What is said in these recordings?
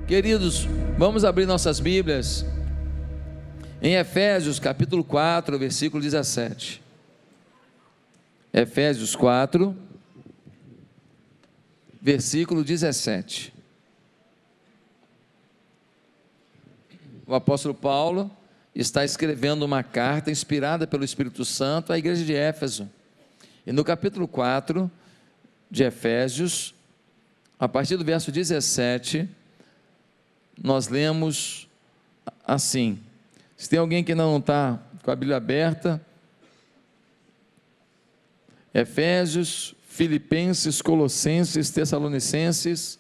Queridos, vamos abrir nossas Bíblias em Efésios capítulo 4, versículo 17. Efésios 4, versículo 17. O apóstolo Paulo está escrevendo uma carta inspirada pelo Espírito Santo à igreja de Éfeso. E no capítulo 4 de Efésios, a partir do verso 17, nós lemos assim. Se tem alguém que ainda não está com a Bíblia aberta, Efésios, Filipenses, Colossenses, Tessalonicenses,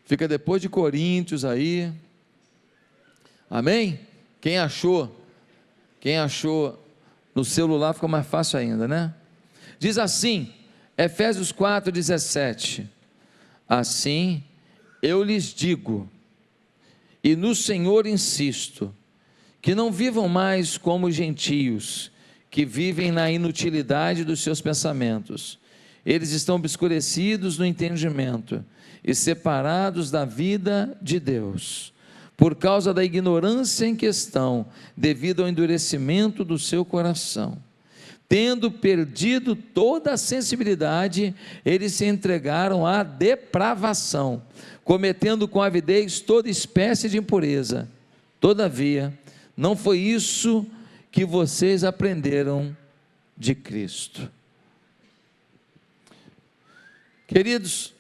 fica depois de Coríntios aí, amém? Quem achou no celular fica mais fácil ainda, né? Diz assim, Efésios 4, 17, assim eu lhes digo, e no Senhor insisto, que não vivam mais como gentios, que vivem na inutilidade dos seus pensamentos. Eles estão obscurecidos no entendimento e separados da vida de Deus, por causa da ignorância em que estão, devido ao endurecimento do seu coração. Tendo perdido toda a sensibilidade, eles se entregaram à depravação, cometendo com avidez toda espécie de impureza. Todavia, não foi isso que vocês aprenderam de Cristo. Queridos,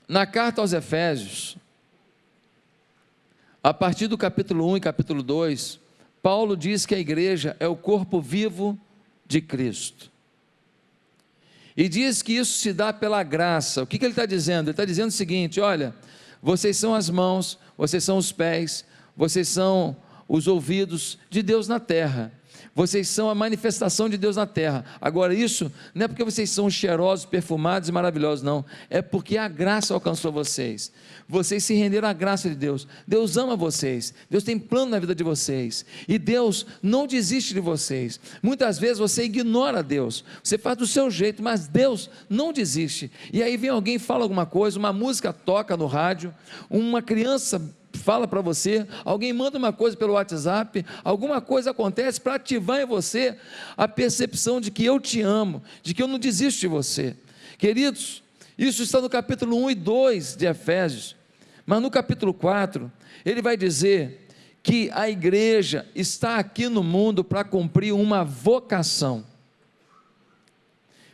na carta aos Efésios, a partir do capítulo 1 e capítulo 2, Paulo diz que a igreja é o corpo vivo de Cristo, e diz que isso se dá pela graça. O que ele está dizendo? Ele está dizendo o seguinte: olha, vocês são as mãos, vocês são os pés, vocês são os ouvidos de Deus na terra, vocês são a manifestação de Deus na terra. Agora isso não é porque vocês são cheirosos, perfumados e maravilhosos, não, é porque a graça alcançou vocês, vocês se renderam à graça de Deus. Deus ama vocês, Deus tem plano na vida de vocês, e Deus não desiste de vocês. Muitas vezes você ignora Deus, você faz do seu jeito, mas Deus não desiste. E aí vem alguém, fala alguma coisa, uma música toca no rádio, uma criança fala para você, alguém manda uma coisa pelo WhatsApp, alguma coisa acontece para ativar em você a percepção de que eu te amo, de que eu não desisto de você. Queridos, isso está no capítulo 1 e 2 de Efésios, mas no capítulo 4, ele vai dizer que a igreja está aqui no mundo para cumprir uma vocação.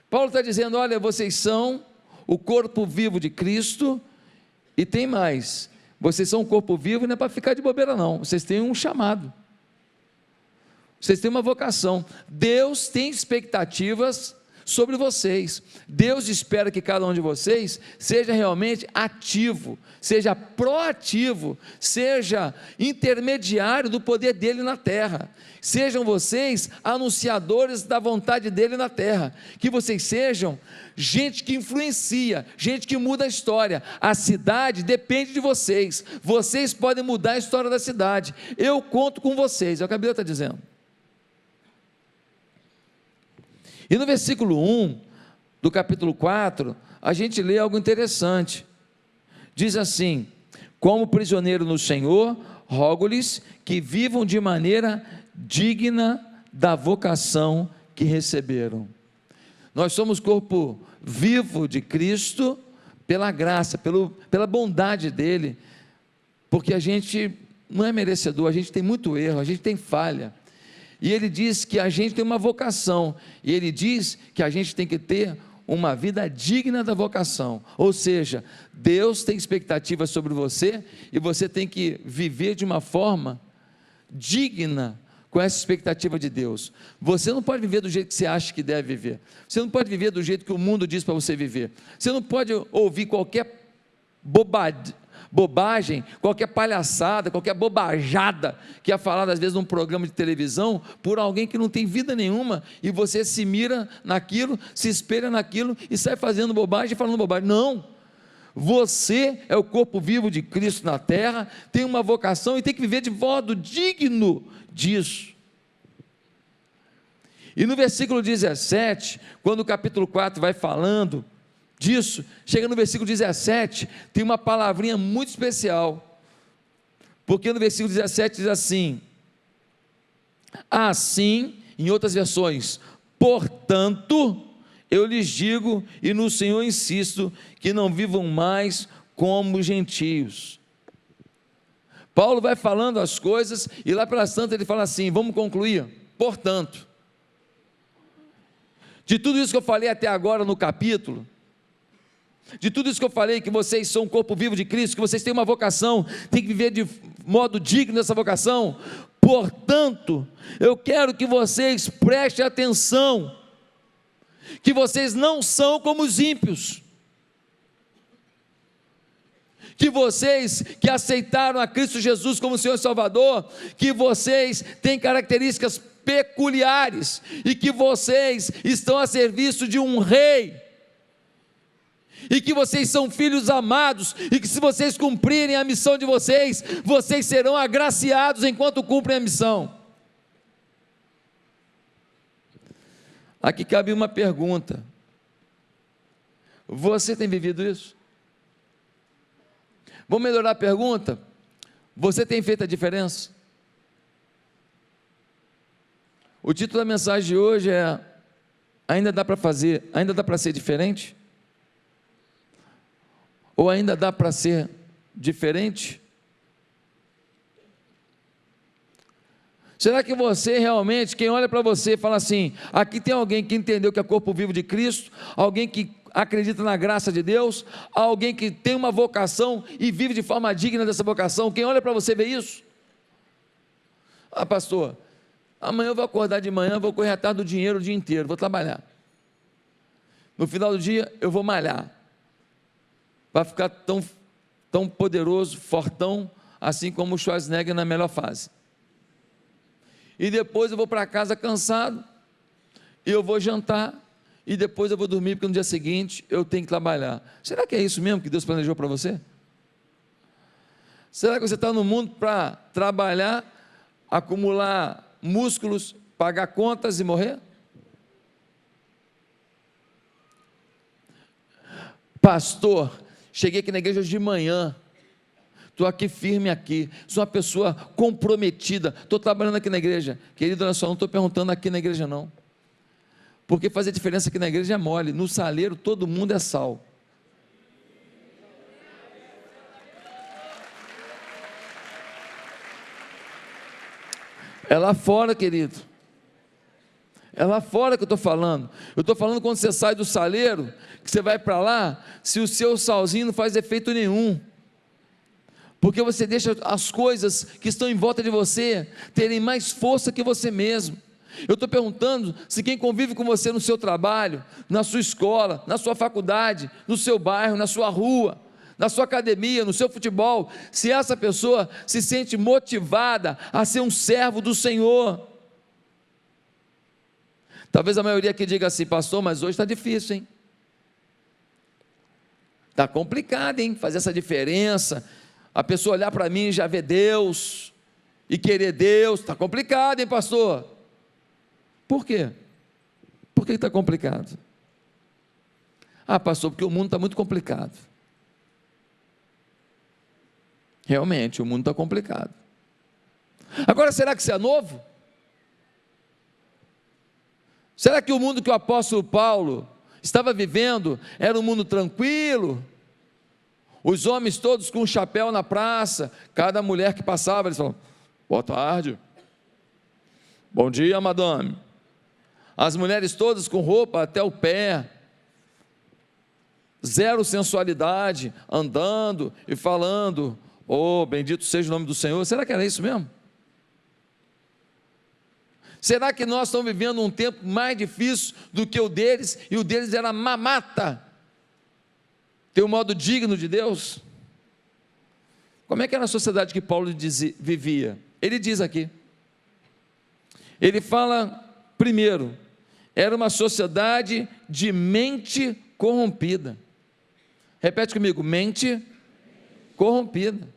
Paulo está dizendo, olha, vocês são o corpo vivo de Cristo, e tem mais, vocês são um corpo vivo, não é para ficar de bobeira não, vocês têm um chamado, vocês têm uma vocação. Deus tem expectativas sobre vocês, Deus espera que cada um de vocês seja realmente ativo, seja proativo, seja intermediário do poder dele na terra, sejam vocês anunciadores da vontade dele na terra, que vocês sejam gente que influencia, gente que muda a história. A cidade depende de vocês, vocês podem mudar a história da cidade, eu conto com vocês, é o que a Bíblia está dizendo. E no versículo 1 do capítulo 4, a gente lê algo interessante, diz assim, como prisioneiro no Senhor, rogo-lhes que vivam de maneira digna da vocação que receberam. Nós somos corpo vivo de Cristo, pela graça, pela bondade dele, porque a gente não é merecedor, a gente tem muito erro, a gente tem falha, e ele diz que a gente tem uma vocação, e ele diz que a gente tem que ter uma vida digna da vocação, ou seja, Deus tem expectativas sobre você, e você tem que viver de uma forma digna, com essa expectativa de Deus. Você não pode viver do jeito que você acha que deve viver, você não pode viver do jeito que o mundo diz para você viver, você não pode ouvir qualquer bobagem, qualquer palhaçada, qualquer bobajada que é falada às vezes num programa de televisão, por alguém que não tem vida nenhuma, e você se mira naquilo, se espelha naquilo, e sai fazendo bobagem e falando bobagem. Não, você é o corpo vivo de Cristo na terra, tem uma vocação e tem que viver de modo digno disso. E no versículo 17, quando o capítulo 4 vai falando disso, chega no versículo 17, tem uma palavrinha muito especial, Porque no versículo 17 diz assim: assim, em outras versões, portanto, eu lhes digo, e no Senhor insisto, que não vivam mais como gentios. Paulo vai falando as coisas, e lá pelas tantas ele fala assim, vamos concluir, portanto, de tudo isso que eu falei até agora no capítulo, de tudo isso que eu falei, que vocês são um corpo vivo de Cristo, que vocês têm uma vocação, têm que viver de modo digno dessa vocação, portanto, eu quero que vocês prestem atenção, que vocês não são como os ímpios, que vocês que aceitaram a Cristo Jesus como Senhor e Salvador, que vocês têm características peculiares, e que vocês estão a serviço de um rei, e que vocês são filhos amados, e que se vocês cumprirem a missão de vocês, vocês serão agraciados enquanto cumprem a missão. Aqui cabe uma pergunta: você tem vivido isso? Vamos melhorar a pergunta: você tem feito a diferença? O título da mensagem de hoje é: ainda dá para fazer, ainda dá para ser diferente? Ou ainda dá para ser diferente? Será que você realmente, quem olha para você fala assim, aqui tem alguém que entendeu que é corpo vivo de Cristo, alguém que acredita na graça de Deus, alguém que tem uma vocação e vive de forma digna dessa vocação? Quem olha para você vê isso? Ah, pastor, amanhã eu vou acordar de manhã, vou correr atrás do dinheiro o dia inteiro, vou trabalhar. No final do dia eu vou malhar, vai ficar tão poderoso, fortão, assim como o Schwarzenegger na melhor fase. E depois eu vou para casa cansado, e eu vou jantar, e depois eu vou dormir, porque no dia seguinte eu tenho que trabalhar. Será que é isso mesmo que Deus planejou para você? Será que você está no mundo para trabalhar, acumular músculos, pagar contas e morrer? Pastor, cheguei aqui na igreja hoje de manhã, estou aqui firme aqui, sou uma pessoa comprometida, estou trabalhando aqui na igreja. Querido, olha só, não estou perguntando aqui na igreja não, porque fazer diferença aqui na igreja é mole, no saleiro todo mundo é sal. É lá fora, querido, é lá fora que eu estou falando. Eu estou falando quando você sai do saleiro, que você vai para lá, se o seu salzinho não faz efeito nenhum, porque você deixa as coisas que estão em volta de você terem mais força que você mesmo. Eu estou perguntando se quem convive com você no seu trabalho, na sua escola, na sua faculdade, no seu bairro, na sua rua, na sua academia, no seu futebol, se essa pessoa se sente motivada a ser um servo do Senhor. Talvez a maioria aqui diga assim, pastor, mas hoje está difícil, hein? Está complicado, hein? Fazer essa diferença, a pessoa olhar para mim e já ver Deus, e querer Deus, está complicado, hein, pastor? Por quê? Por que está complicado? Ah, pastor, porque o mundo está muito complicado. Realmente, o mundo está complicado. Agora, será que isso é novo? Será que o mundo que o apóstolo Paulo estava vivendo era um mundo tranquilo? Os homens todos com um chapéu na praça, cada mulher que passava, eles falavam, boa tarde, bom dia, madame. As mulheres todas com roupa até o pé, zero sensualidade, andando e falando, oh, bendito seja o nome do Senhor. Será que era isso mesmo? Será que nós estamos vivendo um tempo mais difícil do que o deles, e o deles era mamata, ter um modo digno de Deus? Como é que era a sociedade que Paulo vivia? Ele diz aqui, ele fala, primeiro, era uma sociedade de mente corrompida. Repete comigo, mente corrompida.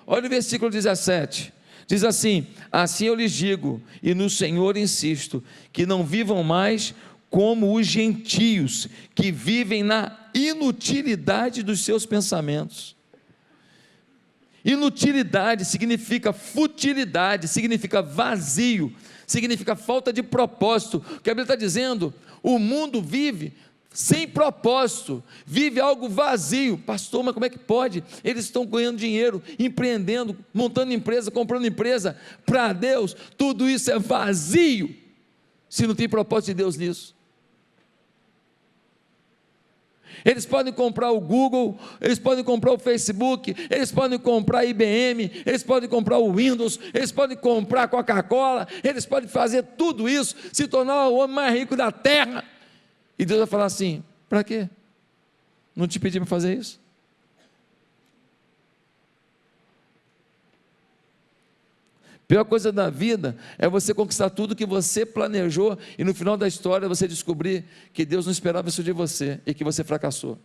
Olha o versículo 17, diz assim, assim eu lhes digo, e no Senhor insisto, que não vivam mais como os gentios, que vivem na inutilidade dos seus pensamentos. Inutilidade significa futilidade, significa vazio, significa falta de propósito. O que a Bíblia está dizendo, o mundo vive sem propósito, vive algo vazio. Pastor, mas como é que pode? Eles estão ganhando dinheiro, empreendendo, montando empresa, comprando empresa. Para Deus, tudo isso é vazio, se não tem propósito de Deus nisso. Eles podem comprar o Google, eles podem comprar o Facebook, eles podem comprar a IBM, eles podem comprar o Windows, eles podem comprar a Coca-Cola, eles podem fazer tudo isso, se tornar o homem mais rico da terra, e Deus vai falar assim: para quê? Não te pedi para fazer isso? Pior coisa da vida é você conquistar tudo que você planejou e no final da história você descobrir que Deus não esperava isso de você e que você fracassou.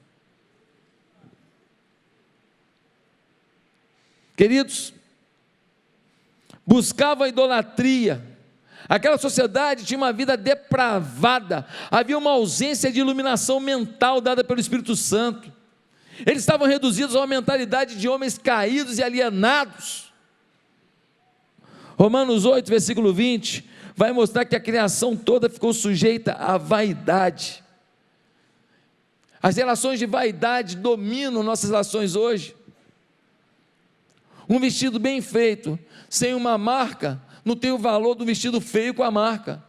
Queridos, buscava a idolatria. Aquela sociedade tinha uma vida depravada, havia uma ausência de iluminação mental dada pelo Espírito Santo. Eles estavam reduzidos a uma mentalidade de homens caídos e alienados. Romanos 8, versículo 20, vai mostrar que a criação toda ficou sujeita à vaidade. As relações de vaidade dominam nossas relações hoje. Um vestido bem feito, sem uma marca, não tem o valor do vestido feio com a marca.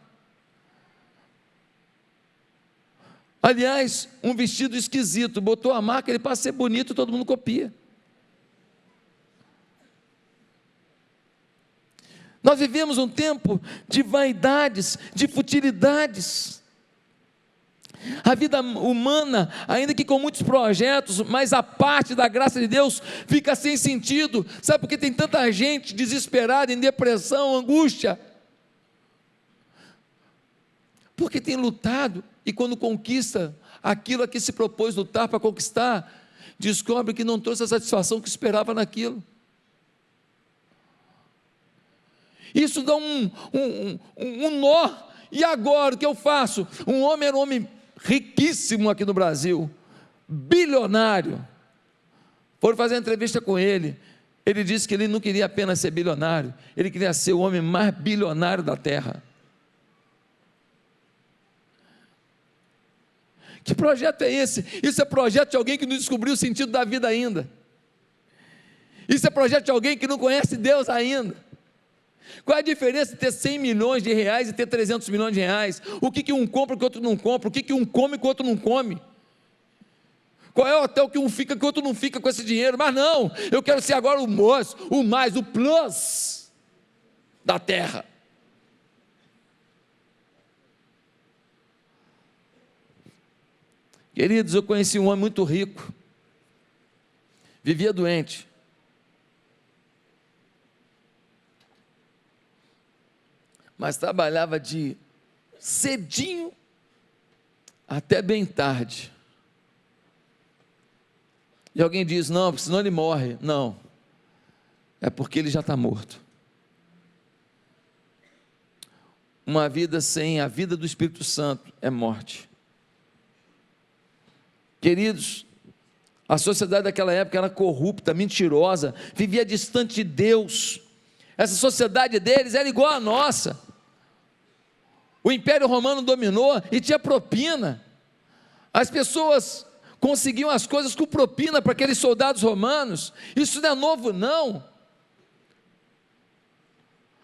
Aliás, um vestido esquisito, botou a marca, ele passa a ser bonito, todo mundo copia. Nós vivemos um tempo de vaidades, de futilidades. A vida humana, ainda que com muitos projetos, mas a parte da graça de Deus fica sem sentido. Sabe por que tem tanta gente desesperada, em depressão, angústia? Porque tem lutado e quando conquista aquilo a que se propôs lutar para conquistar, descobre que não trouxe a satisfação que esperava naquilo. Isso dá um nó. E agora o que eu faço? Um homem era um homem riquíssimo aqui no Brasil, bilionário. Foram fazer uma entrevista com ele. Ele disse que ele não queria apenas ser bilionário, ele queria ser o homem mais bilionário da terra. Que projeto é esse? Isso é projeto de alguém que não descobriu o sentido da vida ainda. Isso é projeto de alguém que não conhece Deus ainda. Qual é a diferença de ter 100 milhões de reais e ter 300 milhões de reais? O que um compra que o outro não compra? O que um come que o outro não come? Qual é o hotel que um fica que o outro não fica com esse dinheiro? Mas não, eu quero ser agora o moço, o mais, o plus da terra. Queridos, eu conheci um homem muito rico, vivia doente. Mas trabalhava de cedinho até bem tarde. E alguém diz: não, porque senão ele morre. Não, é porque ele já está morto. Uma vida sem a vida do Espírito Santo é morte. Queridos, a sociedade daquela época era corrupta, mentirosa, vivia distante de Deus. Essa sociedade deles era igual à nossa. O Império Romano dominou e tinha propina. As pessoas conseguiam as coisas com propina para aqueles soldados romanos. Isso não é novo, não.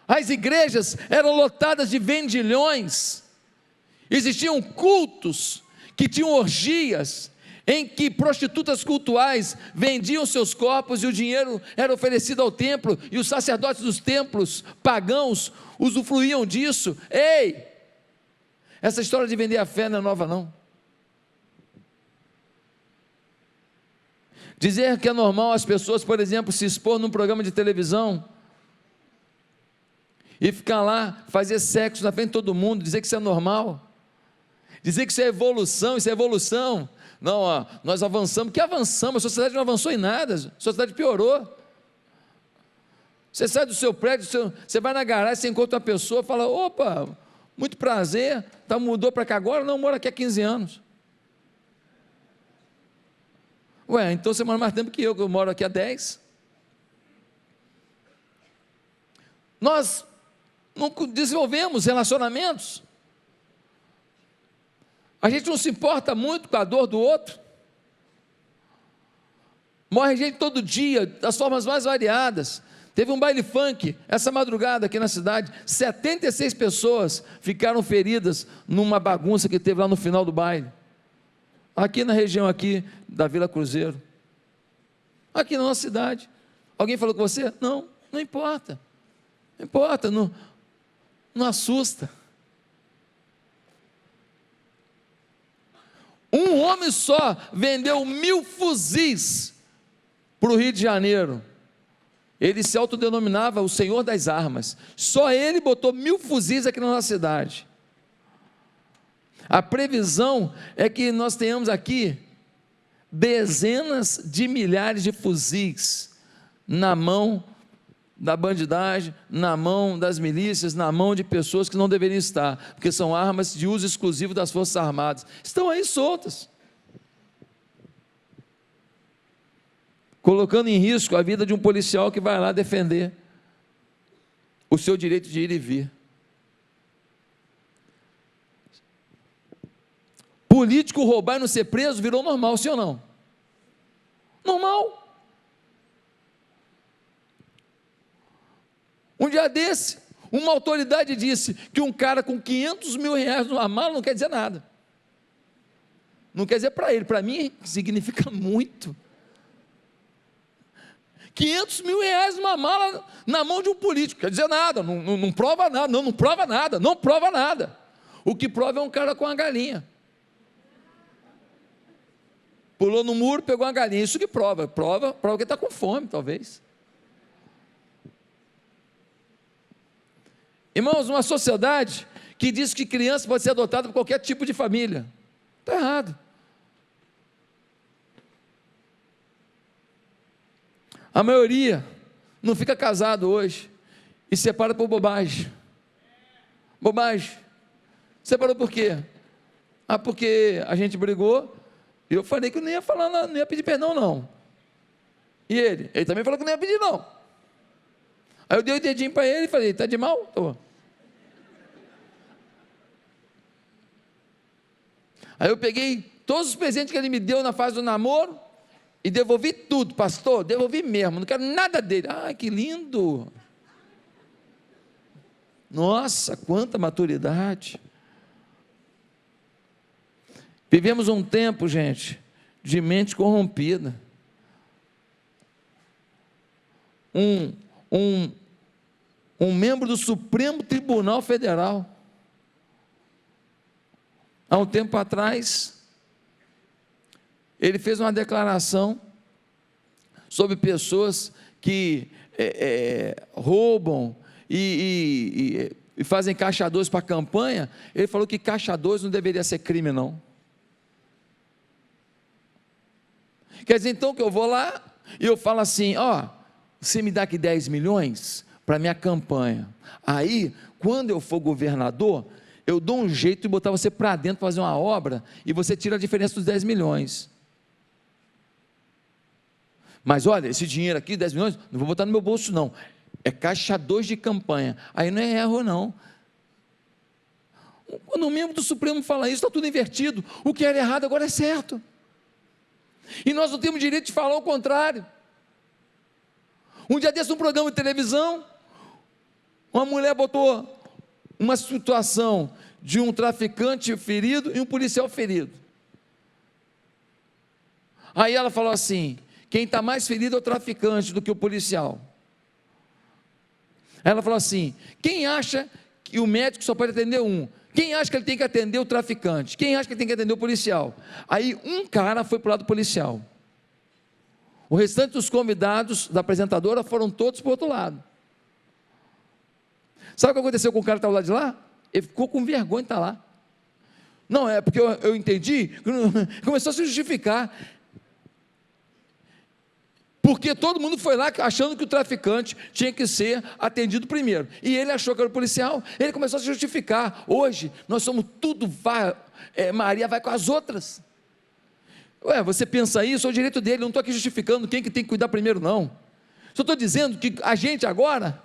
As igrejas eram lotadas de vendilhões. Existiam cultos que tinham orgias, em que prostitutas cultuais vendiam seus corpos e o dinheiro era oferecido ao templo, e os sacerdotes dos templos pagãos usufruíam disso. Ei! Essa história de vender a fé não é nova, não. Dizer que é normal as pessoas, por exemplo, se expor num programa de televisão e ficar lá, fazer sexo na frente de todo mundo, dizer que isso é normal, dizer que isso é evolução. Não, nós avançamos. Que avançamos? A sociedade não avançou em nada, a sociedade piorou. Você sai do seu prédio, você vai na garagem, você encontra uma pessoa, fala: opa, muito prazer, mudou para cá agora? Não, mora aqui há 15 anos. Ué, então você mora mais tempo que eu moro aqui há 10. Nós não desenvolvemos relacionamentos. A gente não se importa muito com a dor do outro. Morre gente todo dia, das formas mais variadas. Teve um baile funk, essa madrugada aqui na cidade, 76 pessoas ficaram feridas numa bagunça que teve lá no final do baile. Aqui na região aqui da Vila Cruzeiro. Aqui na nossa cidade. Alguém falou com você? Não, não importa. Não importa, não assusta. Um homem só vendeu 1000 fuzis para o Rio de Janeiro. Ele se autodenominava o Senhor das Armas. Só ele botou 1000 fuzis aqui na nossa cidade. A previsão é que nós tenhamos aqui dezenas de milhares de fuzis na mão da bandidagem, na mão das milícias, na mão de pessoas que não deveriam estar, porque são armas de uso exclusivo das Forças Armadas. Estão aí soltas, colocando em risco a vida de um policial que vai lá defender o seu direito de ir e vir. Político roubar e não ser preso virou normal, sim ou não? Normal. Um dia desse, uma autoridade disse que um cara com 500 mil reais numa mala não quer dizer nada. Não quer dizer para ele, para mim significa muito. 500 mil reais numa mala na mão de um político, quer dizer nada, não prova nada, não prova nada, não prova nada. O que prova é um cara com uma galinha. Pulou no muro, pegou uma galinha, isso que prova que está com fome, talvez. Irmãos, uma sociedade que diz que criança pode ser adotada por qualquer tipo de família, está errado. A maioria não fica casado hoje e separa por bobagem. Bobagem. Separou por quê? Porque a gente brigou e eu falei que eu não ia falar, não ia pedir perdão não. E ele também falou que não ia pedir não. Aí eu dei o dedinho para ele e falei, está de mal? Tô. Aí eu peguei todos os presentes que ele me deu na fase do namoro e devolvi tudo, pastor, devolvi mesmo, não quero nada dele. Ah, que lindo! Nossa, quanta maturidade! Vivemos um tempo, gente, de mente corrompida. Um membro do Supremo Tribunal Federal, há um tempo atrás, ele fez uma declaração sobre pessoas que roubam e fazem caixa 2 para a campanha. Ele falou que caixa 2 não deveria ser crime não. Quer dizer então que eu vou lá e eu falo assim, ó, você me dá aqui 10 milhões para minha campanha, aí quando eu for governador, eu dou um jeito de botar você para dentro para fazer uma obra, e você tira a diferença dos 10 milhões, mas olha, esse dinheiro aqui, 10 milhões, não vou botar no meu bolso não, é caixa 2 de campanha, aí não é erro não. Quando o membro do Supremo fala isso, está tudo invertido, o que era errado agora é certo, e nós não temos direito de falar o contrário. Um dia desse, um programa de televisão, uma mulher botou uma situação de um traficante ferido e um policial ferido. Aí ela falou assim, quem está mais ferido é o traficante do que o policial. Ela falou assim, quem acha que o médico só pode atender um? Quem acha que ele tem que atender o traficante? Quem acha que ele tem que atender o policial? Aí um cara foi para o lado policial. O restante dos convidados da apresentadora foram todos para o outro lado. Sabe o que aconteceu com o cara que estava lá de lá? Ele ficou com vergonha de estar lá. Não, é porque eu entendi, começou a se justificar. Porque todo mundo foi lá achando que o traficante tinha que ser atendido primeiro. E ele achou que era o policial, ele começou a se justificar. Hoje, nós somos tudo, Maria vai com as outras. Ué, você pensa isso, é o direito dele, não estou aqui justificando quem que tem que cuidar primeiro não. Só estou dizendo que a gente agora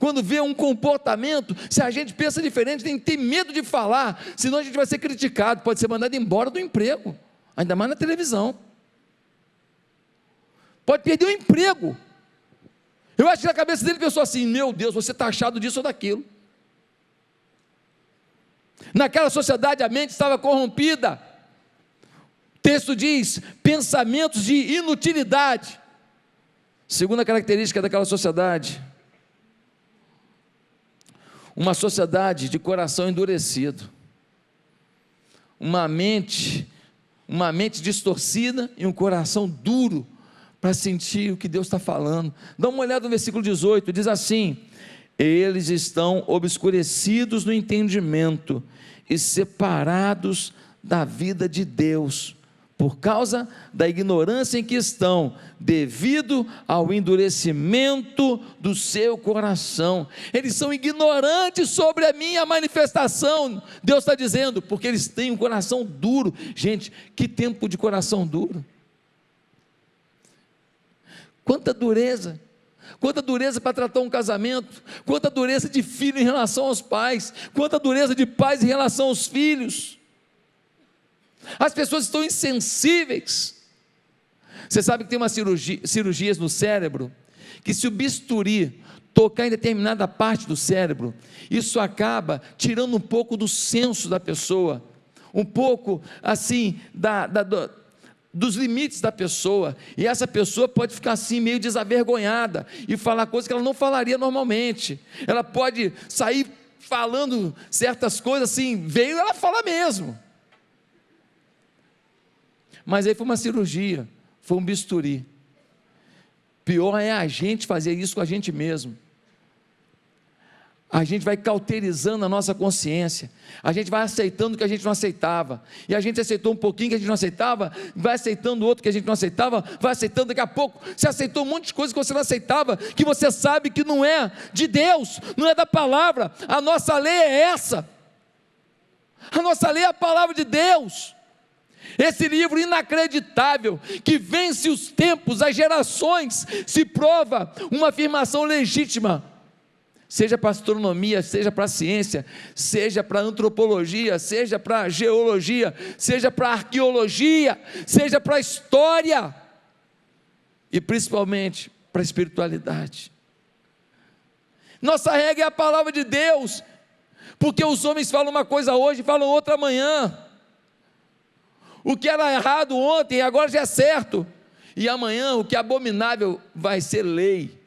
quando vê um comportamento, se a gente pensa diferente, tem medo de falar, senão a gente vai ser criticado, pode ser mandado embora do emprego, ainda mais na televisão, pode perder o emprego. Eu acho que na cabeça dele pensou assim: meu Deus, você está achado disso ou daquilo. Naquela sociedade a mente estava corrompida. O texto diz: pensamentos de inutilidade. Segunda característica daquela sociedade: uma sociedade de coração endurecido, uma mente distorcida e um coração duro para sentir o que Deus está falando. Dá uma olhada no versículo 18, diz assim: eles estão obscurecidos no entendimento e separados da vida de Deus, por causa da ignorância em que estão, devido ao endurecimento do seu coração. Eles são ignorantes sobre a minha manifestação, Deus está dizendo, porque eles têm um coração duro. Gente, que tempo de coração duro! Quanta dureza para tratar um casamento, quanta dureza de filho em relação aos pais, quanta dureza de pais em relação aos filhos. As pessoas estão insensíveis. Você sabe que tem umas cirurgias no cérebro, que se o bisturi tocar em determinada parte do cérebro, isso acaba tirando um pouco do senso da pessoa, um pouco assim, dos limites da pessoa, e essa pessoa pode ficar assim meio desavergonhada, e falar coisas que ela não falaria normalmente. Ela pode sair falando certas coisas assim, veio, ela fala mesmo, mas aí foi uma cirurgia, foi um bisturi. Pior é a gente fazer isso com a gente mesmo. A gente vai cauterizando a nossa consciência, a gente vai aceitando o que a gente não aceitava, e a gente aceitou um pouquinho que a gente não aceitava, vai aceitando outro que a gente não aceitava, vai aceitando, daqui a pouco você aceitou um monte de coisa que você não aceitava, que você sabe que não é de Deus, não é da palavra. A nossa lei é essa, a nossa lei é a palavra de Deus. Esse livro inacreditável, que vence os tempos, as gerações, se prova uma afirmação legítima, seja para a astronomia, seja para a ciência, seja para a antropologia, seja para a geologia, seja para a arqueologia, seja para a história, e principalmente para a espiritualidade. Nossa regra é a palavra de Deus, porque os homens falam uma coisa hoje, falam outra amanhã. O que era errado ontem, agora já é certo, e amanhã o que é abominável vai ser lei.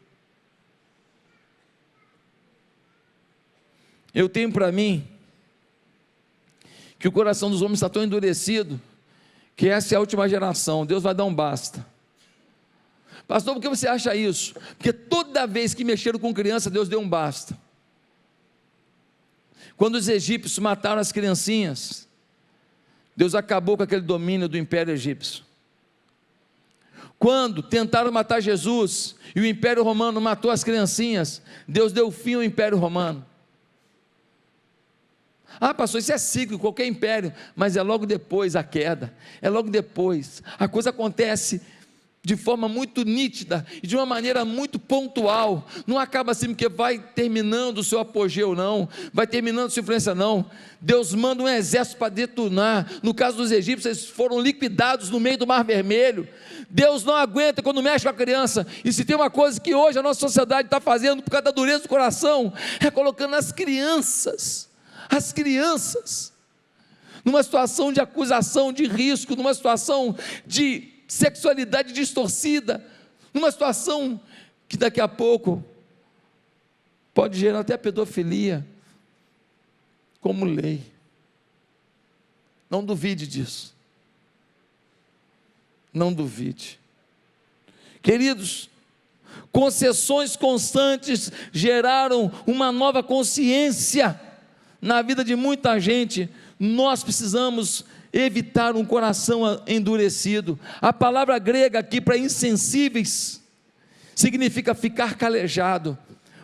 Eu tenho para mim que o coração dos homens está tão endurecido, que essa é a última geração, Deus vai dar um basta. Pastor, por que você acha isso? Porque toda vez que mexeram com criança, Deus deu um basta. Quando os egípcios mataram as criancinhas, Deus acabou com aquele domínio do Império Egípcio. Quando tentaram matar Jesus, e o Império Romano matou as criancinhas, Deus deu fim ao Império Romano. Ah, pastor, isso é ciclo, qualquer império, mas é logo depois a queda, é logo depois, a coisa acontece de forma muito nítida, e de uma maneira muito pontual, não acaba assim, porque vai terminando o seu apogeu não, vai terminando a sua influência não. Deus manda um exército para detonar. No caso dos egípcios, eles foram liquidados no meio do Mar Vermelho. Deus não aguenta quando mexe com a criança, e se tem uma coisa que hoje a nossa sociedade está fazendo, por causa da dureza do coração, é colocando as crianças, numa situação de acusação, de risco, numa situação de sexualidade distorcida, numa situação que daqui a pouco pode gerar até pedofilia, como lei. Não duvide disso, não duvide. Queridos, concessões constantes geraram uma nova consciência na vida de muita gente. Nós precisamos evitar um coração endurecido. A palavra grega aqui para insensíveis significa ficar calejado,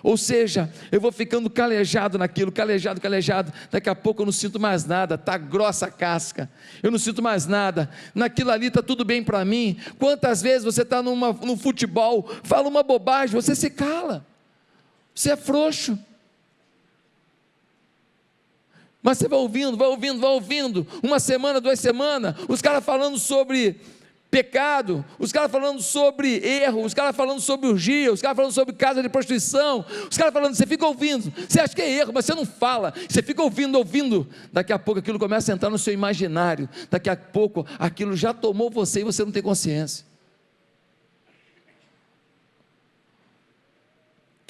ou seja, eu vou ficando calejado naquilo, calejado, daqui a pouco eu não sinto mais nada, está grossa a casca, eu não sinto mais nada, naquilo ali está tudo bem para mim. Quantas vezes você está no futebol, fala uma bobagem, você se cala, Você é frouxo. Mas você vai ouvindo, uma semana, 2 semanas, os caras falando sobre pecado, os caras falando sobre erro, os caras falando sobre orgia, os caras falando sobre casa de prostituição, os caras falando, você fica ouvindo, você acha que é erro, mas você não fala, você fica ouvindo, daqui a pouco aquilo começa a entrar no seu imaginário, daqui a pouco aquilo já tomou você e você não tem consciência.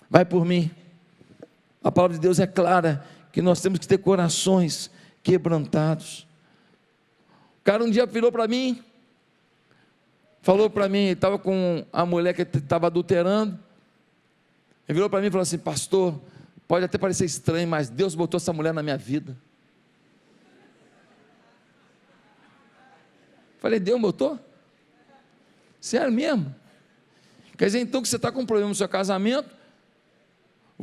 Vai por mim, a palavra de Deus é clara, que nós temos que ter corações quebrantados. O cara um dia virou para mim, falou para mim, ele estava com a mulher que estava adulterando, ele virou para mim e falou assim: pastor, pode até parecer estranho, mas Deus botou essa mulher na minha vida. Falei: Deus botou? Sério mesmo? Quer dizer então que você está com um problema no seu casamento,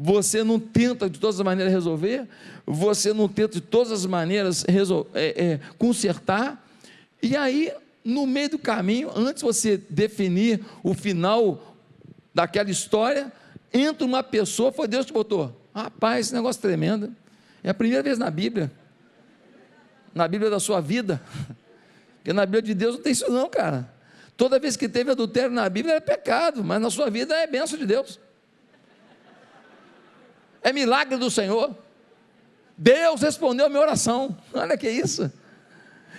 você não tenta de todas as maneiras resolver, você não tenta de todas as maneiras consertar, e aí, no meio do caminho, antes de você definir o final daquela história, entra uma pessoa, foi Deus que botou. Rapaz, esse negócio é tremendo, é a primeira vez na Bíblia da sua vida, porque na Bíblia de Deus não tem isso não, cara. Toda vez que teve adultério na Bíblia é pecado, mas na sua vida é bênção de Deus. É milagre do Senhor. Deus respondeu a minha oração. Olha que isso.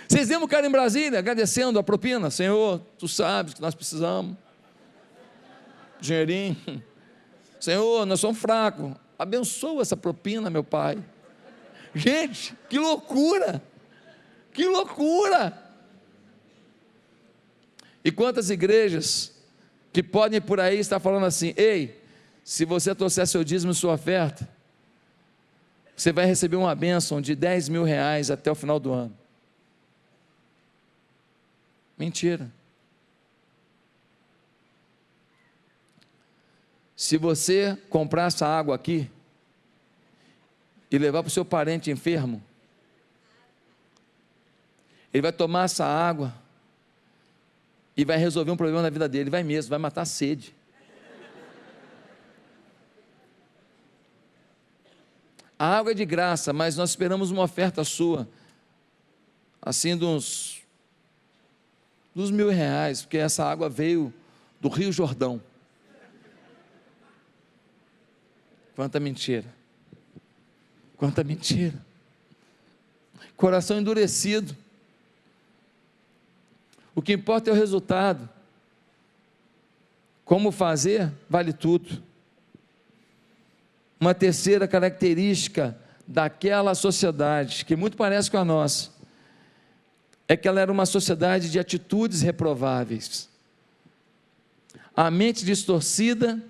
Vocês lembram o cara em Brasília agradecendo a propina? Senhor, tu sabes que nós precisamos. Dinheirinho. Senhor, nós somos fracos. Abençoa essa propina, meu Pai. Gente, que loucura. Que loucura. E quantas igrejas que podem ir por aí estar falando assim: ei, se você trouxer seu dízimo e sua oferta, você vai receber uma bênção de 10 mil reais até o final do ano. Mentira. Se você comprar essa água aqui e levar para o seu parente enfermo, ele vai tomar essa água e vai resolver um problema na vida dele, vai mesmo, vai matar a sede. A água é de graça, mas nós esperamos uma oferta sua, assim dos R$1.000, porque essa água veio do Rio Jordão. Quanta mentira, quanta mentira, coração endurecido, o que importa é o resultado, como fazer, vale tudo. Uma terceira característica daquela sociedade, que muito parece com a nossa, é que ela era uma sociedade de atitudes reprováveis. A mente distorcida,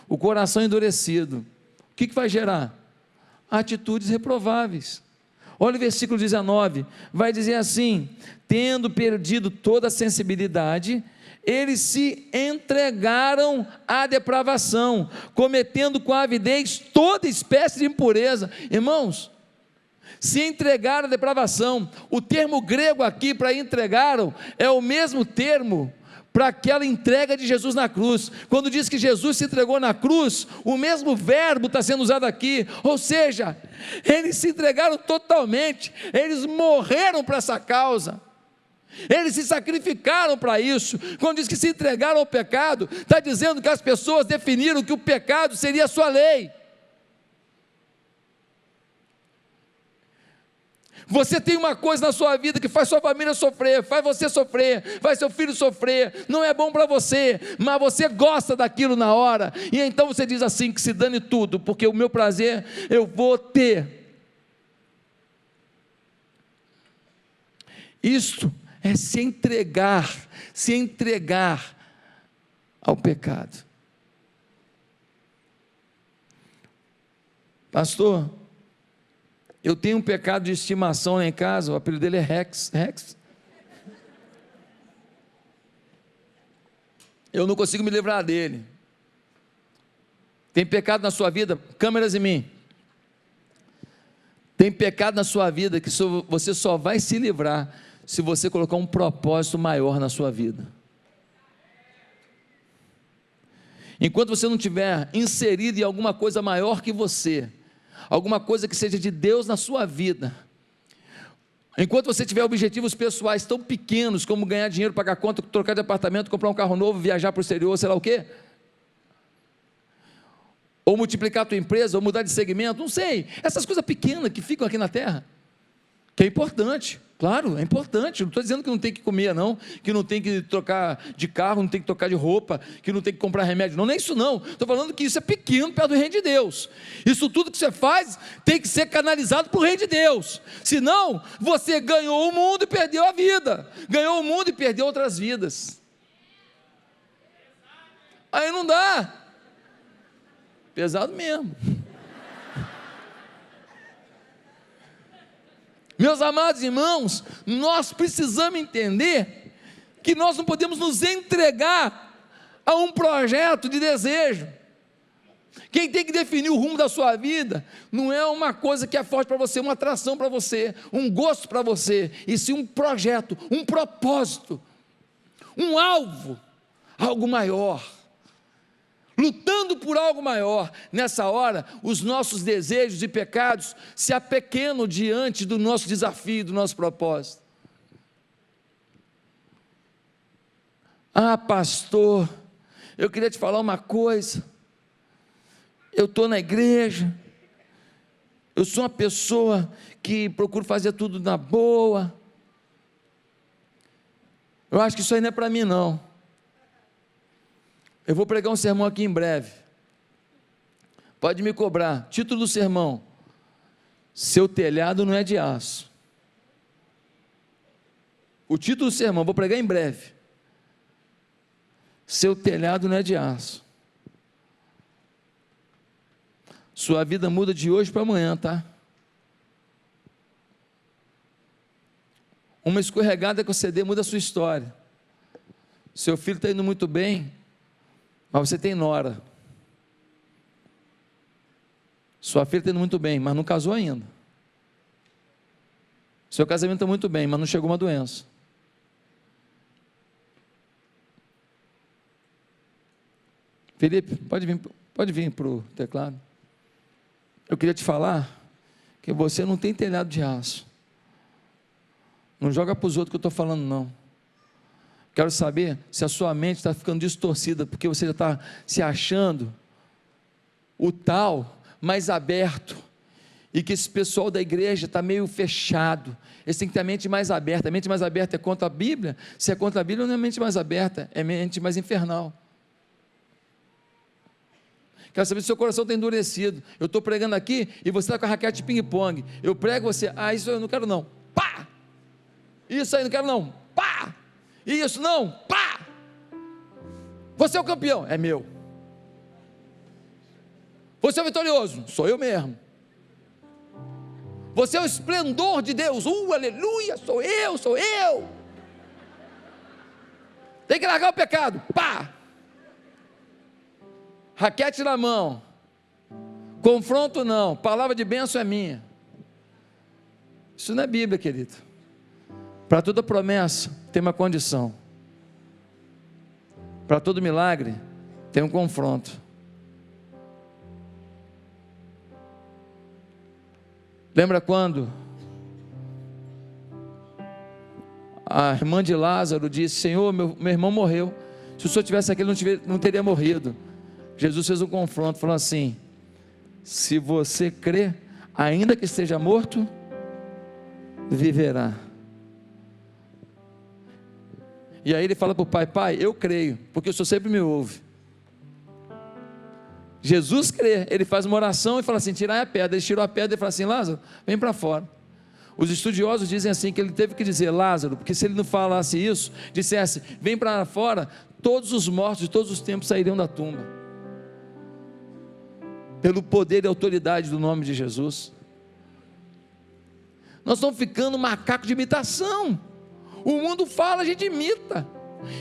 o coração endurecido. O que vai gerar? Atitudes reprováveis. Olha o versículo 19, vai dizer assim: tendo perdido toda a sensibilidade, eles se entregaram à depravação, cometendo com avidez toda espécie de impureza. Irmãos, se entregaram à depravação. O termo grego aqui para entregaram é o mesmo termo para aquela entrega de Jesus na cruz. Quando diz que Jesus se entregou na cruz, o mesmo verbo está sendo usado aqui, ou seja, eles se entregaram totalmente, eles morreram para essa causa, eles se sacrificaram para isso. Quando diz que se entregaram ao pecado, está dizendo que as pessoas definiram que o pecado seria a sua lei. Você tem uma coisa na sua vida que faz sua família sofrer, faz você sofrer, faz seu filho sofrer, não é bom para você, mas você gosta daquilo na hora, e então você diz assim: que se dane tudo, porque o meu prazer eu vou ter. Isto é se entregar ao pecado. Pastor, eu tenho um pecado de estimação lá em casa, o apelido dele é Rex. Eu não consigo me livrar dele. Tem pecado na sua vida? Câmeras em mim. Tem pecado na sua vida que você só vai se livrar se você colocar um propósito maior na sua vida. enquanto você não estiver inserido em alguma coisa maior que você, alguma coisa que seja de Deus na sua vida, enquanto você tiver objetivos pessoais tão pequenos como ganhar dinheiro, pagar conta, trocar de apartamento, comprar um carro novo, viajar para o exterior, sei lá o quê, ou multiplicar a tua empresa, ou mudar de segmento, não sei, essas coisas pequenas que ficam aqui na terra, que é importante, claro, é importante, não estou dizendo que não tem que comer não, que não tem que trocar de carro, não tem que trocar de roupa, que não tem que comprar remédio, não é isso não, estou falando que isso é pequeno perto do reino de Deus, isso tudo que você faz, tem que ser canalizado para o reino de Deus, senão, você ganhou o mundo e perdeu a vida, ganhou o mundo e perdeu outras vidas, aí não dá, pesado mesmo. Meus amados irmãos, nós precisamos entender que nós não podemos nos entregar a um projeto de desejo. Quem tem que definir o rumo da sua vida não é uma coisa que é forte para você, uma atração para você, um gosto para você, e sim um projeto, um propósito, um alvo, algo maior. Lutando por algo maior, nessa hora, os nossos desejos e pecados se apequenam diante do nosso desafio, do nosso propósito. Ah, pastor, eu queria te falar uma coisa, eu estou na igreja, eu sou uma pessoa que procuro fazer tudo na boa, eu acho que isso aí não é para mim não. Eu vou pregar um sermão aqui em breve, pode me cobrar, título do sermão, seu telhado não é de aço, o título do sermão, vou pregar em breve, seu telhado não é de aço, sua vida muda de hoje para amanhã, tá? Uma escorregada que você dê muda a sua história, seu filho está indo muito bem, mas você tem nora, sua filha está indo muito bem, mas não casou ainda, seu casamento está muito bem, mas não chegou uma doença, Felipe, pode vir para o teclado, eu queria te falar, que você não tem telhado de aço, não joga para os outros que eu estou falando não, quero saber se a sua mente está ficando distorcida, porque você já está se achando o tal mais aberto, e que esse pessoal da igreja está meio fechado, eles têm que ter a mente mais aberta, a mente mais aberta é contra a Bíblia, se é contra a Bíblia não é mente mais aberta, é mente mais infernal. Quero saber se o seu coração está endurecido, eu estou pregando aqui, e você está com a raquete de ping-pong, eu prego você, isso eu não quero não, pá, isso aí não quero não, pá, isso não, pá, você é o campeão, é meu, você é o vitorioso, sou eu mesmo, você é o esplendor de Deus, aleluia, sou eu, tem que largar o pecado, pá, raquete na mão, confronto não, palavra de bênção é minha, isso não é Bíblia, querido. Para toda promessa tem uma condição, para todo milagre tem um confronto. Lembra quando a irmã de Lázaro disse: Senhor, meu irmão morreu, se o Senhor tivesse aqui ele não teria morrido. Jesus fez um confronto, falou assim: se você crê, ainda que esteja morto, viverá. E aí ele fala para o pai: pai, eu creio, porque o Senhor sempre me ouve. Jesus crê, ele faz uma oração e fala assim: tirai a pedra. Ele tirou a pedra e fala assim: Lázaro, vem para fora. Os estudiosos dizem assim, que ele teve que dizer Lázaro, porque se ele não falasse isso, dissesse vem para fora, todos os mortos de todos os tempos sairiam da tumba, pelo poder e autoridade do nome de Jesus. Nós estamos ficando macaco de imitação. O mundo fala, a gente imita,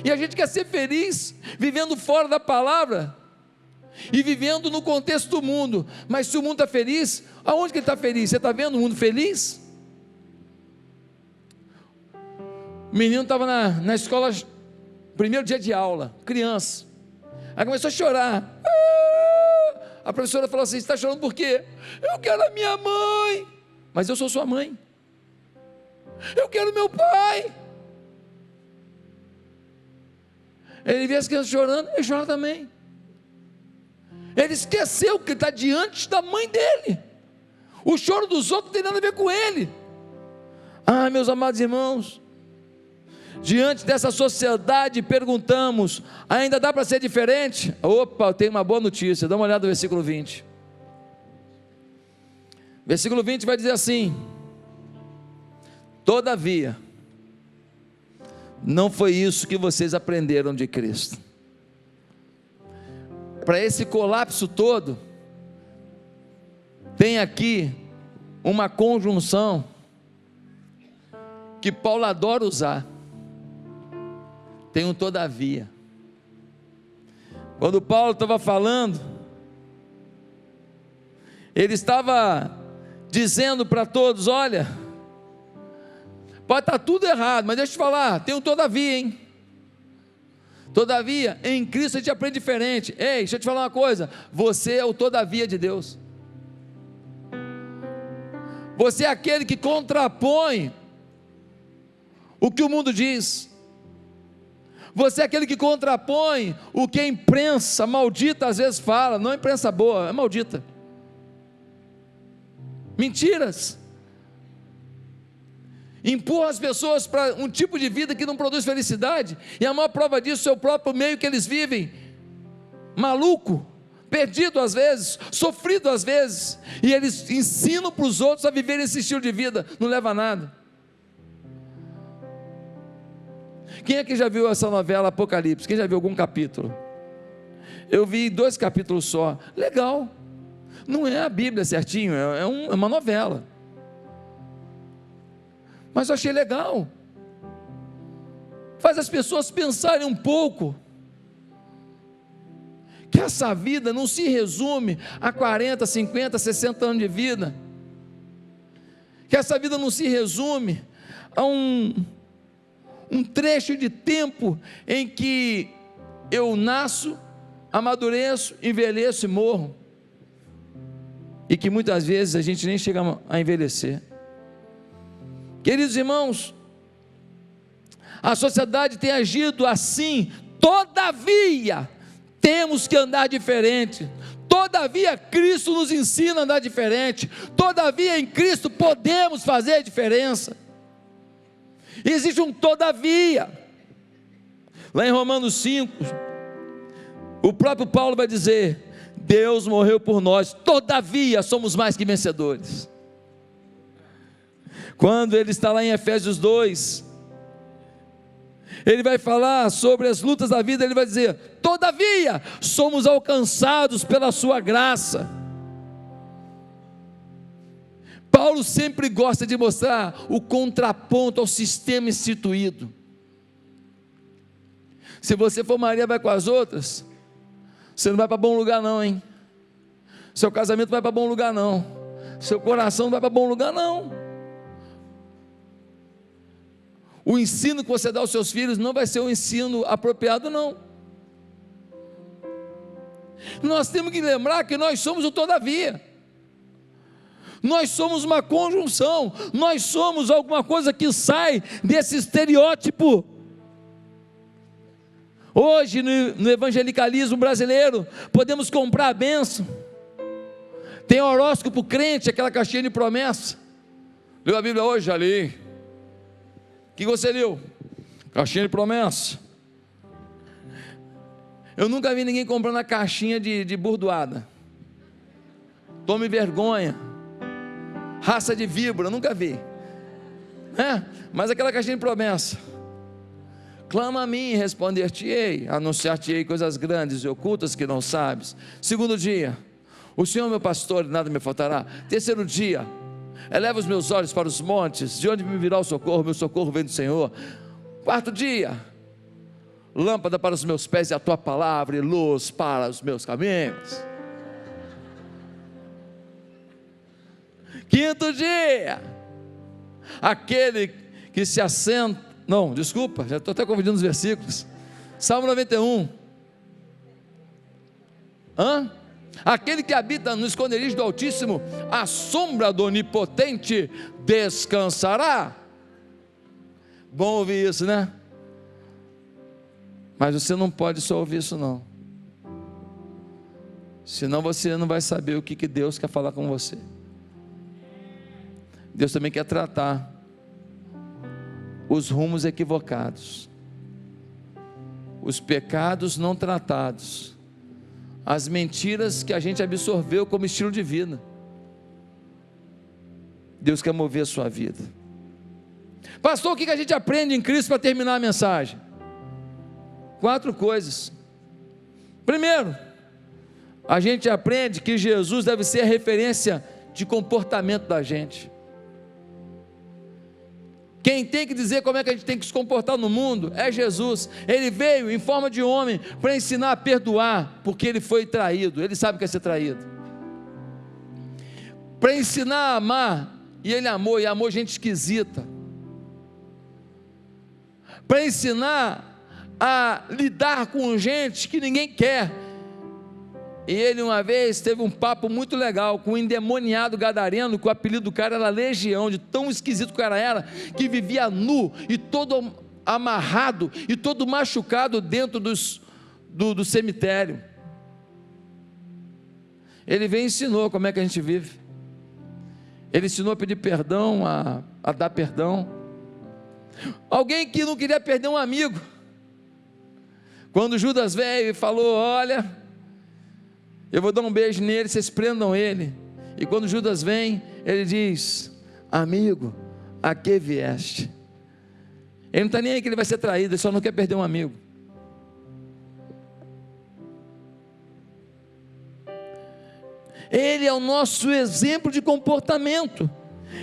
e a gente quer ser feliz, vivendo fora da palavra, e vivendo no contexto do mundo. Mas se o mundo está feliz, aonde que ele está feliz? Você está vendo o mundo feliz? O menino estava na escola, primeiro dia de aula, criança, Aí começou a chorar. A professora falou assim: você está chorando por quê? Eu quero a minha mãe. Mas eu sou sua mãe. Eu quero meu pai. Ele vê as crianças chorando, ele chora também. Ele esqueceu que ele está diante da mãe dele. O choro dos outros não tem nada a ver com ele. Ah, meus amados irmãos, diante dessa sociedade perguntamos: ainda dá para ser diferente? Opa, eu tenho uma boa notícia. Dá uma olhada no versículo 20. Versículo 20 vai dizer assim: todavia, não foi isso que vocês aprenderam de Cristo. Para esse colapso todo, tem aqui uma conjunção que Paulo adora usar. Tem um todavia. Quando Paulo estava falando, ele estava dizendo para todos: olha, pode estar tudo errado, mas deixa eu te falar, tem um todavia, hein? Todavia, em Cristo a gente aprende diferente. Ei, deixa eu te falar uma coisa: você é o todavia de Deus. Você é aquele que contrapõe o que o mundo diz. Você é aquele que contrapõe o que a imprensa maldita às vezes fala. Não é imprensa boa, é maldita. Mentiras. Empurra as pessoas para um tipo de vida que não produz felicidade, e a maior prova disso é o próprio meio que eles vivem, maluco, perdido às vezes, sofrido às vezes, e eles ensinam para os outros a viver esse estilo de vida, não leva a nada. Quem é que já viu essa novela Apocalipse? Quem já viu algum capítulo? Eu vi 2 capítulos só, legal, não é a Bíblia certinho, é uma novela, mas eu achei legal, faz as pessoas pensarem um pouco, que essa vida não se resume a 40, 50, 60 anos de vida, que essa vida não se resume a um trecho de tempo em que eu nasço, amadureço, envelheço e morro, e que muitas vezes a gente nem chega a envelhecer. Queridos irmãos, a sociedade tem agido assim, todavia, temos que andar diferente, todavia Cristo nos ensina a andar diferente, todavia em Cristo podemos fazer diferença. Existe um todavia, lá em Romanos 5, o próprio Paulo vai dizer: Deus morreu por nós, todavia somos mais que vencedores. Quando ele está lá em Efésios 2, ele vai falar sobre as lutas da vida, ele vai dizer: todavia somos alcançados pela sua graça. Paulo sempre gosta de mostrar o contraponto ao sistema instituído. Se você for Maria, vai com as outras, você não vai para bom lugar não, hein? Seu casamento não vai para bom lugar não, seu coração não vai para bom lugar não. O ensino que você dá aos seus filhos não vai ser um ensino apropriado não. Nós temos que lembrar que nós somos o todavia. Nós somos uma conjunção, nós somos alguma coisa que sai desse estereótipo. Hoje no evangelicalismo brasileiro, podemos comprar a bênção. Tem horóscopo crente, aquela caixinha de promessa. Leu a Bíblia hoje? Já li. O que você leu? Caixinha de promessa. Eu nunca vi ninguém comprando a caixinha de burdoada. Tome vergonha. Raça de víbora, nunca vi. Mas aquela caixinha de promessa: clama a mim e responder-te-ei, anunciar-te-ei coisas grandes e ocultas que não sabes. Segundo dia: o Senhor é meu pastor e nada me faltará. Terceiro dia: eleva os meus olhos para os montes, de onde me virá o socorro? Meu socorro vem do Senhor. Quarto dia: lâmpada para os meus pés é a tua palavra e luz para os meus caminhos. Quinto dia: aquele que se assenta, não, desculpa, já estou até confundindo os versículos. Salmo 91: Aquele que habita no esconderijo do Altíssimo, à sombra do Onipotente descansará. Bom ouvir isso, né? Mas você não pode só ouvir isso não, senão você não vai saber o que Deus quer falar com você. Deus também quer tratar os rumos equivocados, os pecados não tratados, as mentiras que a gente absorveu como estilo de vida. Deus quer mover a sua vida. Pastor, o que a gente aprende em Cristo para terminar a mensagem? 4 coisas. Primeiro, a gente aprende que Jesus deve ser a referência de comportamento da gente. Quem tem que dizer como é que a gente tem que se comportar no mundo é Jesus. Ele veio em forma de homem para ensinar a perdoar, porque ele foi traído, ele sabe o que é ser traído. Para ensinar a amar, e ele amou, e amou gente esquisita. Para ensinar a lidar com gente que ninguém quer. E ele uma vez teve um papo muito legal com um endemoniado gadareno, que o apelido do cara era Legião, de tão esquisito que o cara era, que vivia nu e todo amarrado e todo machucado dentro do cemitério. Ele veio e ensinou como é que a gente vive. Ele ensinou a pedir perdão, a dar perdão. Alguém que não queria perder um amigo, quando Judas veio e falou: olha, eu vou dar um beijo nele, vocês prendam ele. E quando Judas vem, ele diz: amigo, a que vieste? Ele não está nem aí que ele vai ser traído, ele só não quer perder um amigo. Ele é o nosso exemplo de comportamento.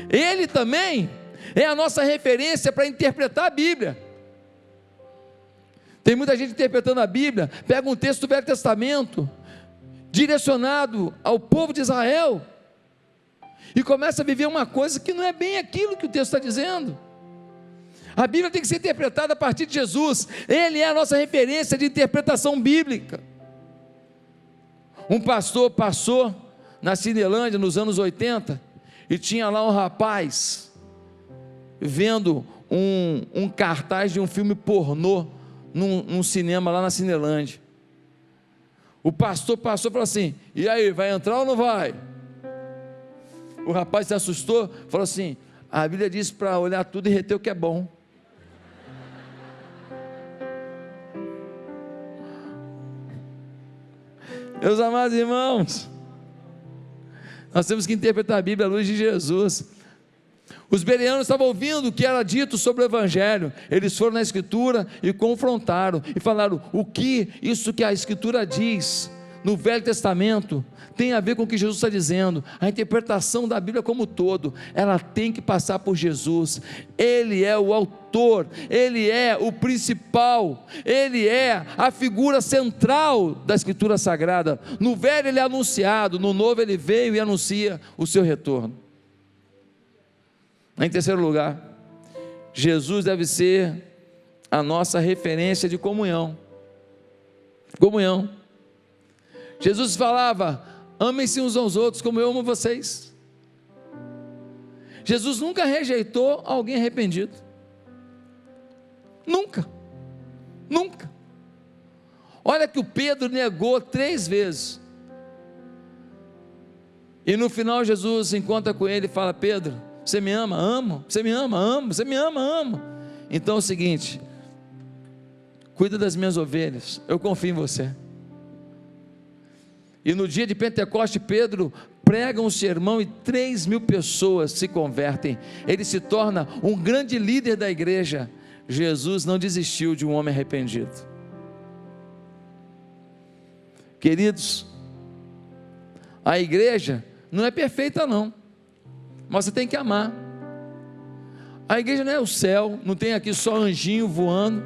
Ele também é a nossa referência para interpretar a Bíblia. Tem muita gente interpretando a Bíblia, pega um texto do Velho Testamento, direcionado ao povo de Israel, e começa a viver uma coisa que não é bem aquilo que o texto está dizendo. A Bíblia tem que ser interpretada a partir de Jesus. Ele é a nossa referência de interpretação bíblica. Um pastor passou na Cinelândia nos anos 80, e tinha lá um rapaz vendo um cartaz de um filme pornô num cinema lá na Cinelândia. O pastor passou e falou assim: e aí, vai entrar ou não vai? O rapaz se assustou, falou assim: a Bíblia diz para olhar tudo e reter o que é bom. Meus amados irmãos, nós temos que interpretar a Bíblia à luz de Jesus. Os bereanos estavam ouvindo o que era dito sobre o Evangelho. Eles foram na Escritura e confrontaram, e falaram: o que isso que a Escritura diz no Velho Testamento tem a ver com o que Jesus está dizendo? A interpretação da Bíblia como um todo, ela tem que passar por Jesus. Ele é o autor, Ele é o principal, Ele é a figura central da Escritura Sagrada. No Velho Ele é anunciado, no Novo Ele veio e anuncia o seu retorno. Em terceiro lugar, Jesus deve ser a nossa referência de comunhão. Comunhão. Jesus falava: amem-se uns aos outros como eu amo vocês. Jesus nunca rejeitou alguém arrependido. Nunca. Nunca. Olha que o Pedro negou 3 vezes. E no final Jesus encontra com ele e fala: Pedro, você me ama? Amo. Você me ama? Amo. Você me ama? Amo. Então é o seguinte: cuida das minhas ovelhas, eu confio em você. E no dia de Pentecoste, Pedro prega um sermão e 3.000 pessoas se convertem. Ele se torna um grande líder da igreja. Jesus não desistiu de um homem arrependido. Queridos, a igreja não é perfeita não, mas você tem que amar. A igreja não é o céu, não tem aqui só anjinho voando,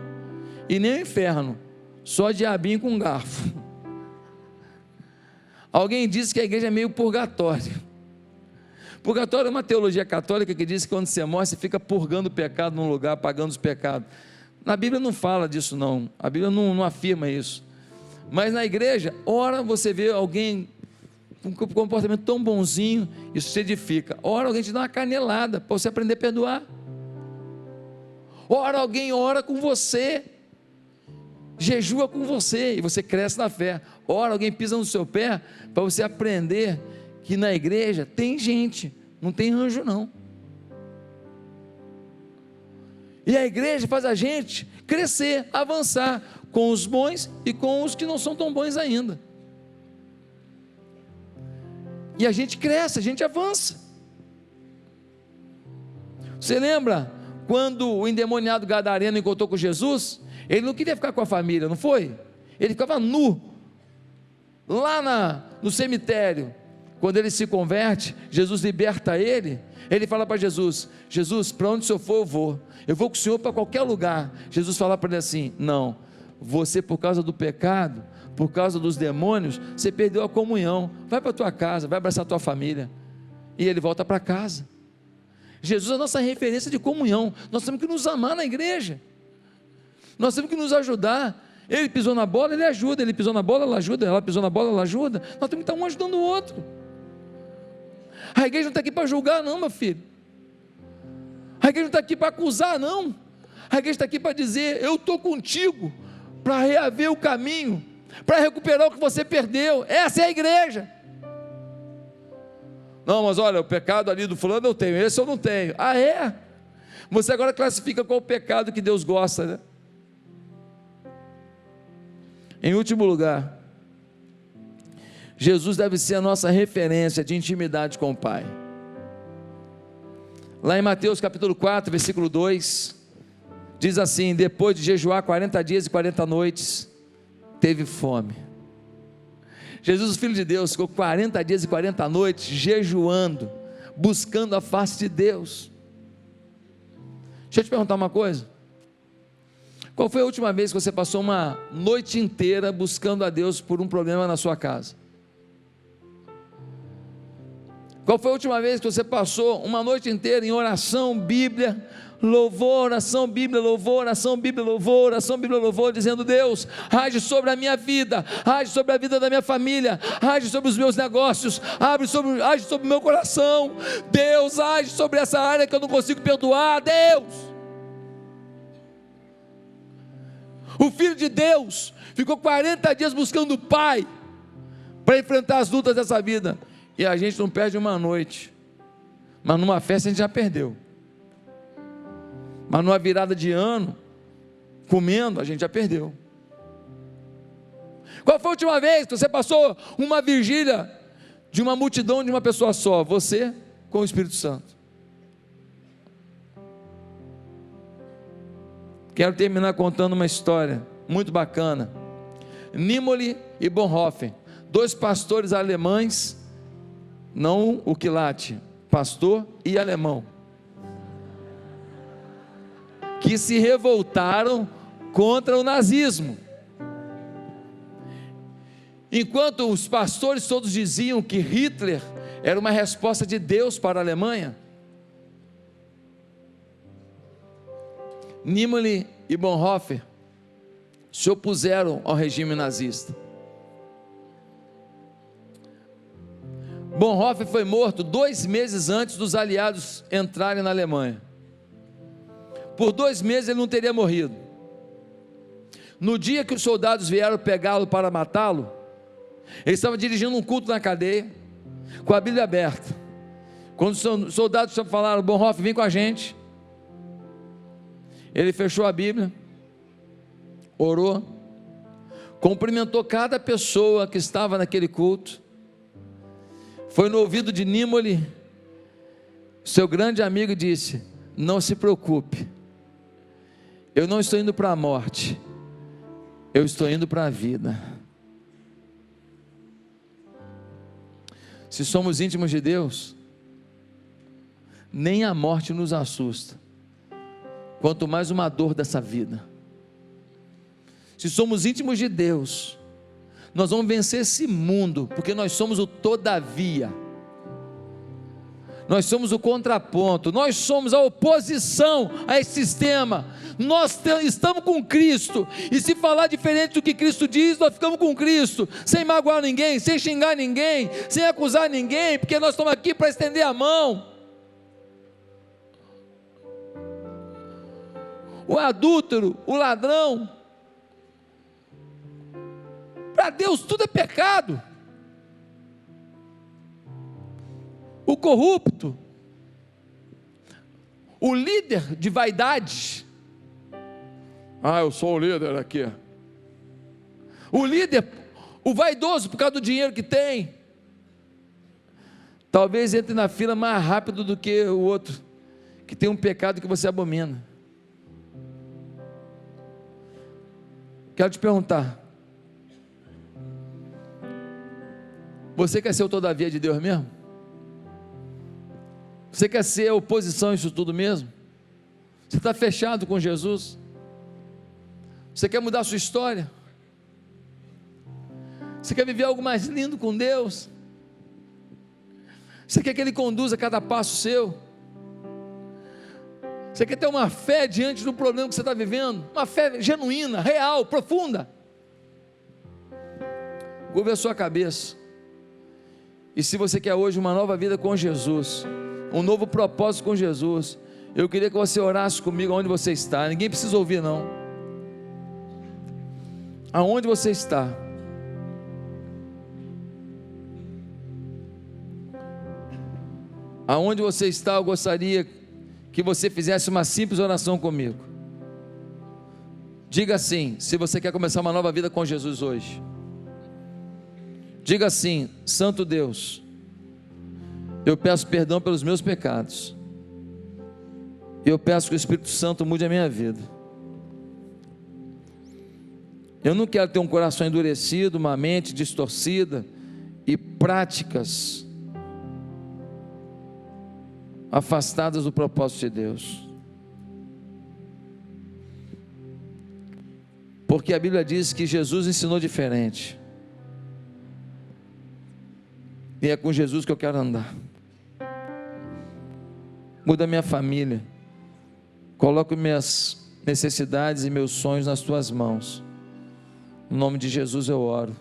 e nem o inferno, só diabinho com garfo. Alguém disse que a igreja é meio purgatório. Purgatório é uma teologia católica que diz que quando você morre, você fica purgando o pecado num lugar, pagando os pecados. Na Bíblia não fala disso não, a Bíblia não afirma isso. Mas na igreja, ora você vê alguém com um comportamento tão bonzinho, isso te edifica. Ora alguém te dá uma canelada, para você aprender a perdoar. Ora alguém ora com você, jejua com você, e você cresce na fé. Ora alguém pisa no seu pé, para você aprender que na igreja tem gente, não tem anjo não. E a igreja faz a gente crescer, avançar, com os bons e com os que não são tão bons ainda. E a gente cresce, a gente avança. Você lembra quando o endemoniado gadareno encontrou com Jesus? Ele não queria ficar com a família, não foi? Ele ficava nu, lá no cemitério. Quando ele se converte, Jesus liberta ele. Ele fala para Jesus: Jesus, para onde o Senhor for, eu vou com o Senhor para qualquer lugar. Jesus fala para ele assim: não, você, por causa do pecado, por causa dos demônios, você perdeu a comunhão. Vai para a tua casa, vai abraçar a tua família. E ele volta para casa. Jesus é a nossa referência de comunhão. Nós temos que nos amar na igreja, nós temos que nos ajudar. Ele pisou na bola, ele ajuda. Ele pisou na bola, ela ajuda. Ela pisou na bola, ela ajuda. Nós temos que estar um ajudando o outro. A igreja não está aqui para julgar não, meu filho. A igreja não está aqui para acusar não. A igreja está aqui para dizer: eu estou contigo, para reaver o caminho, para recuperar o que você perdeu. Essa é a igreja. Não, mas olha, o pecado ali do fulano eu tenho, esse eu não tenho. Ah, é? Você agora classifica qual o pecado que Deus gosta, né? Em último lugar, Jesus deve ser a nossa referência de intimidade com o Pai. Lá em Mateus capítulo 4, versículo 2, diz assim: depois de jejuar 40 dias e 40 noites, teve fome. Jesus, o Filho de Deus, ficou 40 dias e 40 noites jejuando, buscando a face de Deus. Deixa eu te perguntar uma coisa: qual foi a última vez que você passou uma noite inteira buscando a Deus por um problema na sua casa? Qual foi a última vez que você passou uma noite inteira em oração, Bíblia, louvor, oração, Bíblia, louvor, oração, Bíblia, louvor, oração, Bíblia, louvor, dizendo: Deus, age sobre a minha vida, age sobre a vida da minha família, age sobre os meus negócios, age sobre o meu coração, Deus, age sobre essa área que eu não consigo perdoar, Deus. O Filho de Deus ficou 40 dias buscando o Pai, para enfrentar as lutas dessa vida. E a gente não perde uma noite, mas numa festa a gente já perdeu. Mas numa virada de ano, comendo, a gente já perdeu. Qual foi a última vez que você passou uma vigília de uma multidão de uma pessoa só? Você com o Espírito Santo. Quero terminar contando uma história muito bacana. Niemöller e Bonhoeffer, dois pastores alemães, não o quilate, pastor e alemão, que se revoltaram contra o nazismo. Enquanto os pastores todos diziam que Hitler era uma resposta de Deus para a Alemanha, Niemöller e Bonhoeffer se opuseram ao regime nazista. Bonhoeffer foi morto 2 meses antes dos aliados entrarem na Alemanha. Por 2 meses ele não teria morrido. No dia que os soldados vieram pegá-lo para matá-lo, ele estava dirigindo um culto na cadeia, com a Bíblia aberta. Quando os soldados falaram: Bonhoeffer, vem com a gente, ele fechou a Bíblia, orou, cumprimentou cada pessoa que estava naquele culto, foi no ouvido de Niemöller, seu grande amigo, e disse: não se preocupe, eu não estou indo para a morte, eu estou indo para a vida. Se somos íntimos de Deus, nem a morte nos assusta, quanto mais uma dor dessa vida. Se somos íntimos de Deus, nós vamos vencer esse mundo, porque nós somos o todavia. nós somos o contraponto, nós somos a oposição a esse sistema. Nós estamos com Cristo, e se falar diferente do que Cristo diz, nós ficamos com Cristo, sem magoar ninguém, sem xingar ninguém, sem acusar ninguém, porque nós estamos aqui para estender a mão. O adúltero, o ladrão, para Deus tudo é pecado. O corrupto, o líder de vaidade, eu sou o líder aqui. O líder, o vaidoso por causa do dinheiro que tem, talvez entre na fila mais rápido do que o outro, que tem um pecado que você abomina. Quero te perguntar, você quer ser o todavia de Deus mesmo? Você quer ser a oposição a isso tudo mesmo? Você está fechado com Jesus? Você quer mudar a sua história? Você quer viver algo mais lindo com Deus? Você quer que Ele conduza cada passo seu? Você quer ter uma fé diante do problema que você está vivendo? Uma fé genuína, real, profunda? Curva a sua cabeça. E se você quer hoje uma nova vida com Jesus, um novo propósito com Jesus, eu queria que você orasse comigo onde você está. Ninguém precisa ouvir não. Aonde você está? Aonde você está, eu gostaria que você fizesse uma simples oração comigo. Diga assim, se você quer começar uma nova vida com Jesus hoje. Diga assim: Santo Deus, eu peço perdão pelos meus pecados. Eu peço que o Espírito Santo mude a minha vida. Eu não quero ter um coração endurecido, uma mente distorcida e práticas afastadas do propósito de Deus. Porque a Bíblia diz que Jesus ensinou diferente. E é com Jesus que eu quero andar. Muda minha família. Coloco minhas necessidades e meus sonhos nas tuas mãos. Em nome de Jesus eu oro.